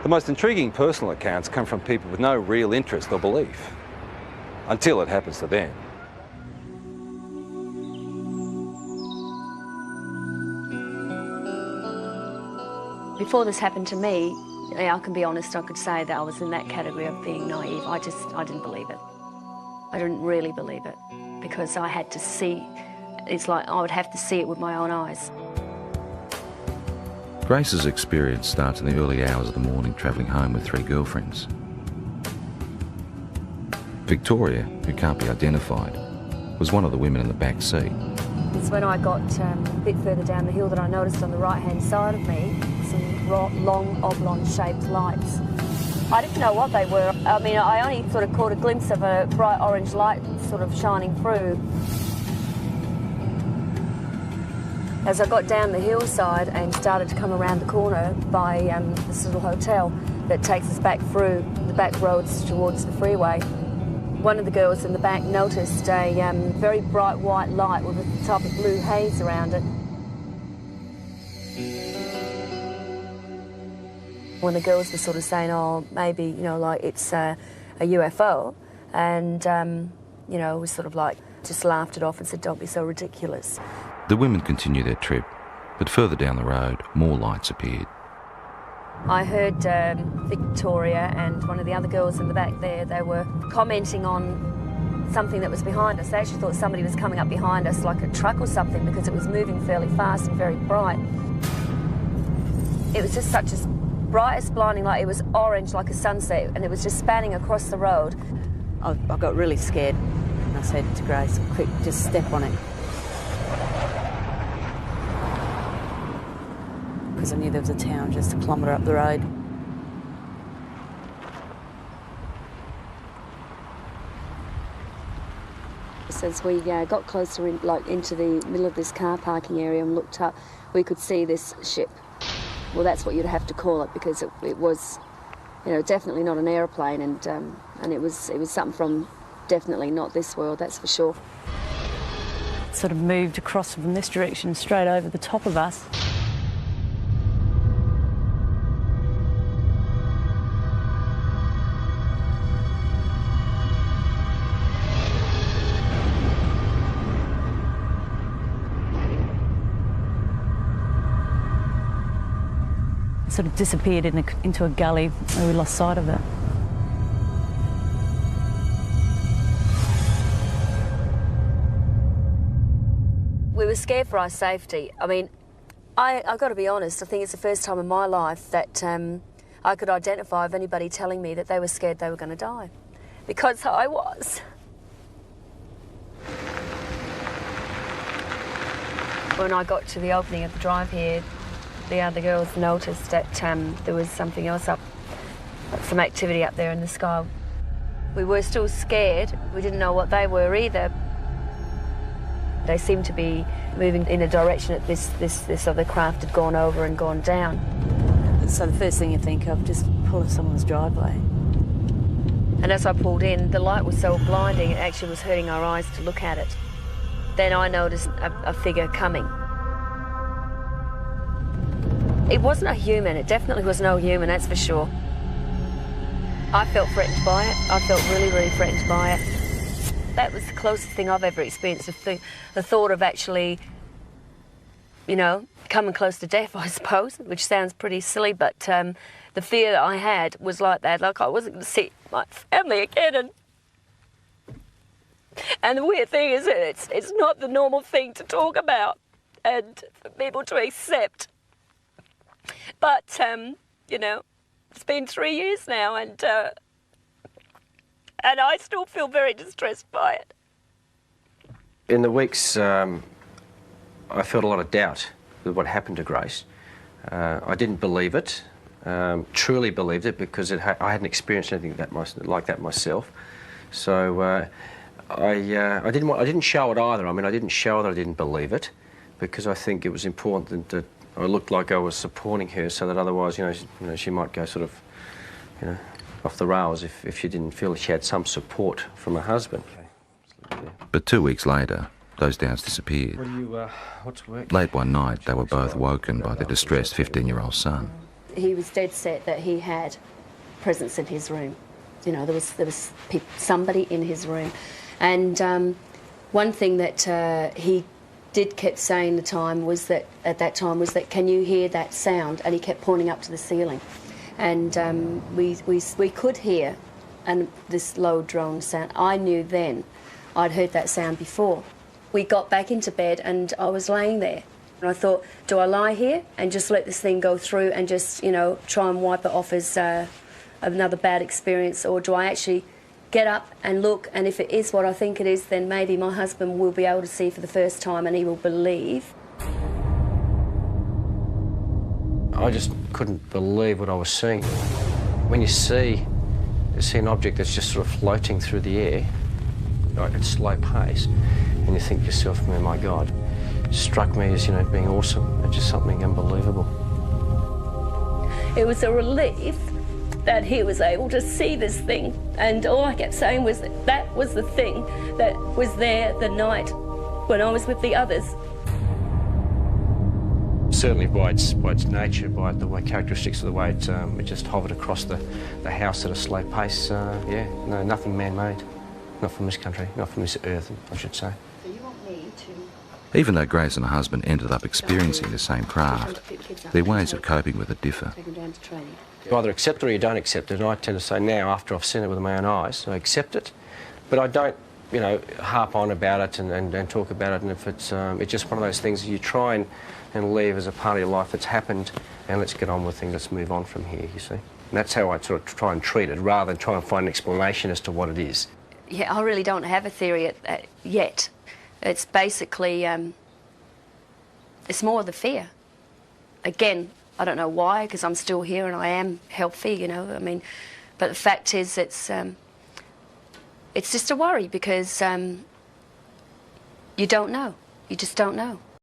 The most intriguing personal accounts come from people with no real interest or belief, until it happens to them. Before this happened to me, I can be honest, I could say that I was in that category of being naive. I didn't believe it. I didn't really believe it because I had to see, it's like I would have to see it with my own eyes. Grace's experience starts in the early hours of the morning travelling home with 3 girlfriends. Victoria, who can't be identified, was one of the women in the back seat. It's when I got a bit further down the hill that I noticed on the right-hand side of me some long, oblong-shaped lights. I didn't know what they were. I mean, I only sort of caught a glimpse of a bright orange light sort of shining through. As I got down the hillside and started to come around the corner by this little hotel that takes us back through the back roads towards the freeway, one of the girls in the back noticed a very bright white light with a type of blue haze around it. When the girls were sort of saying, oh, maybe, you know, like it's a UFO, and, you know, we sort of like just laughed it off and said, don't be so ridiculous. The women continued their trip, but further down the road, more lights appeared. I heard Victoria and one of the other girls in the back there, they were commenting on something that was behind us. They actually thought somebody was coming up behind us, like a truck or something, because it was moving fairly fast and very bright. It was just such a brightest blinding light. It was orange like a sunset, and it was just spanning across the road. I got really scared, and I said to Grace, quick, just step on it. Because I knew there was a town just a kilometre up the road. As we got closer into the middle of this car parking area and looked up, we could see this ship. Well, that's what you'd have to call it, because it was, you know, definitely not an aeroplane, and it was something from definitely not this world, that's for sure. It sort of moved across from this direction straight over the top of us. Sort of disappeared into a gully where we lost sight of it. We were scared for our safety. I mean, I've got to be honest, I think it's the first time in my life that I could identify of anybody telling me that they were scared they were going to die, because I was. When I got to the opening of the drive here, the other girls noticed that there was something else up, some activity up there in the sky. We were still scared. We didn't know what they were either. They seemed to be moving in a direction that this other craft had gone over and gone down. So the first thing you think of, just pull in someone's driveway. And as I pulled in, the light was so blinding, it actually was hurting our eyes to look at it. Then I noticed a figure coming. It wasn't a human, it definitely was no human, that's for sure. I felt threatened by it. I felt really, really threatened by it. That was the closest thing I've ever experienced, the thought of actually, you know, coming close to death, I suppose, which sounds pretty silly, but the fear that I had was like that, like I wasn't going to see my family again. And the weird thing is that it's not the normal thing to talk about and for people to accept. But, you know, it's been 3 years now, and I still feel very distressed by it. In the weeks, I felt a lot of doubt with what happened to Grace. I didn't believe it, truly believed it, because I hadn't experienced anything like that myself. So I didn't show it either. I mean, I didn't show that I didn't believe it, because I think it was important that I looked like I was supporting her, so that otherwise, you know, she might go sort of, you know, off the rails if she didn't feel she had some support from her husband. But 2 weeks later, those doubts disappeared. What's work? Late one night, they were both woken by their distressed 15-year-old son. He was dead set that he had presence in his room. You know, there was somebody in his room. And one thing that he kept saying at that time was that, can you hear that sound? And he kept pointing up to the ceiling. And we could hear this low drone sound. I knew then I'd heard that sound before. We got back into bed and I was laying there. And I thought, do I lie here and just let this thing go through and just, you know, try and wipe it off as another bad experience, or do I actually get up and look, and if it is what I think it is, then maybe my husband will be able to see for the first time and he will believe. I just couldn't believe what I was seeing. When you see an object that's just sort of floating through the air, like at slow pace, and you think to yourself, oh my God, it struck me as, you know, being awesome. It's just something unbelievable. It was a relief that he was able to see this thing, and all I kept saying was that was the thing that was there the night when I was with the others. Certainly by its nature, by the way, characteristics of the way it just hovered across the house at a slow pace, yeah, no, nothing man-made. Not from this country, not from this earth, I should say. So you want me to... Even though Grace and her husband ended up experiencing the same craft, their ways of coping with it differ. You either accept it or you don't accept it, and I tend to say now, after I've seen it with my own eyes, I accept it, but I don't, you know, harp on about it and talk about it, and if it's just one of those things you try and leave as a part of your life that's happened, and let's get on with things, let's move on from here, you see. And that's how I sort of try and treat it, rather than try and find an explanation as to what it is. Yeah, I really don't have a theory yet. It's basically, it's more the fear. Again, I don't know why, because I'm still here and I am healthy, you know, I mean, but the fact is it's just a worry because you don't know. You just don't know.